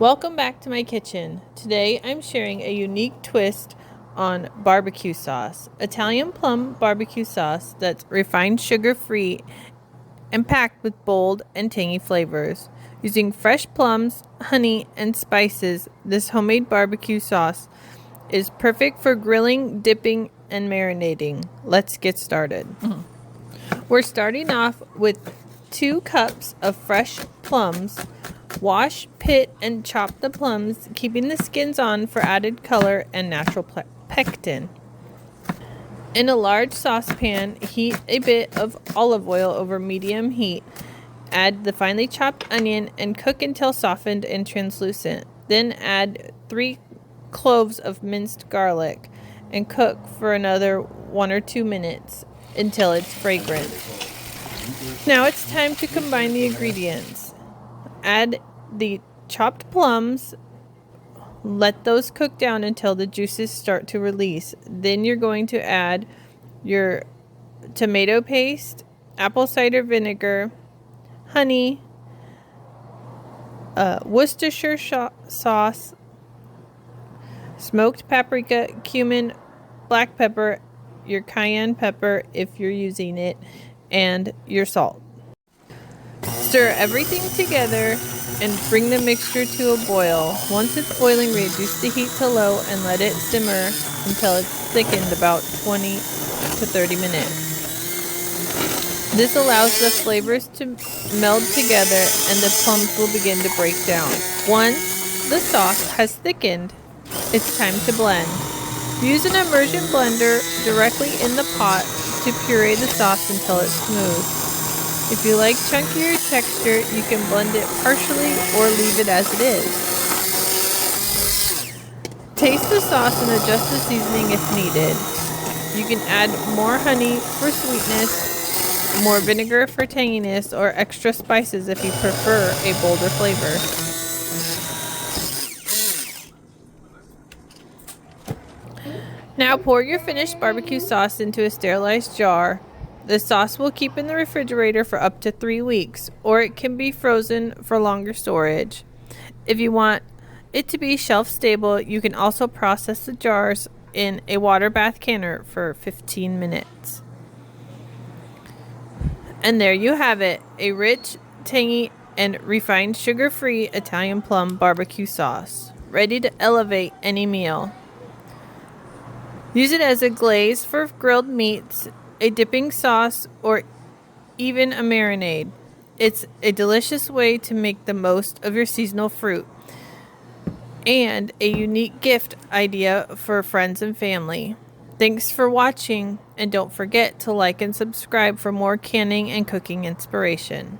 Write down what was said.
Welcome back to my kitchen. Today I'm sharing a unique twist on barbecue sauce. Italian Plum Barbecue Sauce that's refined sugar-free and packed with bold and tangy flavors. Using fresh plums, honey, and spices, this homemade barbecue sauce is perfect for grilling, dipping, and marinating. Let's get started. We're starting off with 2 cups of fresh plums. Wash, pit, and chop the plums, keeping the skins on for added color and natural pectin. In a large saucepan, heat a bit of olive oil over medium heat. Add the finely chopped onion and cook until softened and translucent. Then add 3 cloves of minced garlic and cook for another 1 or 2 minutes until it's fragrant. Now it's time to combine the ingredients. Add the chopped plums. Let those cook down until the juices start to release. Then you're going to add your tomato paste, apple cider vinegar, honey, Worcestershire sauce, smoked paprika, cumin, black pepper, your cayenne pepper if you're using it, and your salt. Stir everything together and bring the mixture to a boil. Once it's boiling, reduce the heat to low and let it simmer until it's thickened about 20 to 30 minutes. This allows the flavors to meld together and the plums will begin to break down. Once the sauce has thickened, it's time to blend. Use an immersion blender directly in the pot to puree the sauce until it's smooth. If you like chunkier texture, you can blend it partially or leave it as it is. Taste the sauce and adjust the seasoning if needed. You can add more honey for sweetness, more vinegar for tanginess, or extra spices if you prefer a bolder flavor. Now pour your finished barbecue sauce into a sterilized jar. The sauce will keep in the refrigerator for up to 3 weeks, or it can be frozen for longer storage. If you want it to be shelf stable, you can also process the jars in a water bath canner for 15 minutes. And there you have it, a rich, tangy, and refined sugar-free Italian plum barbecue sauce, ready to elevate any meal. Use it as a glaze for grilled meats, a dipping sauce, or even a marinade. It's a delicious way to make the most of your seasonal fruit and a unique gift idea for friends and family. Thanks for watching, and don't forget to like and subscribe for more canning and cooking inspiration.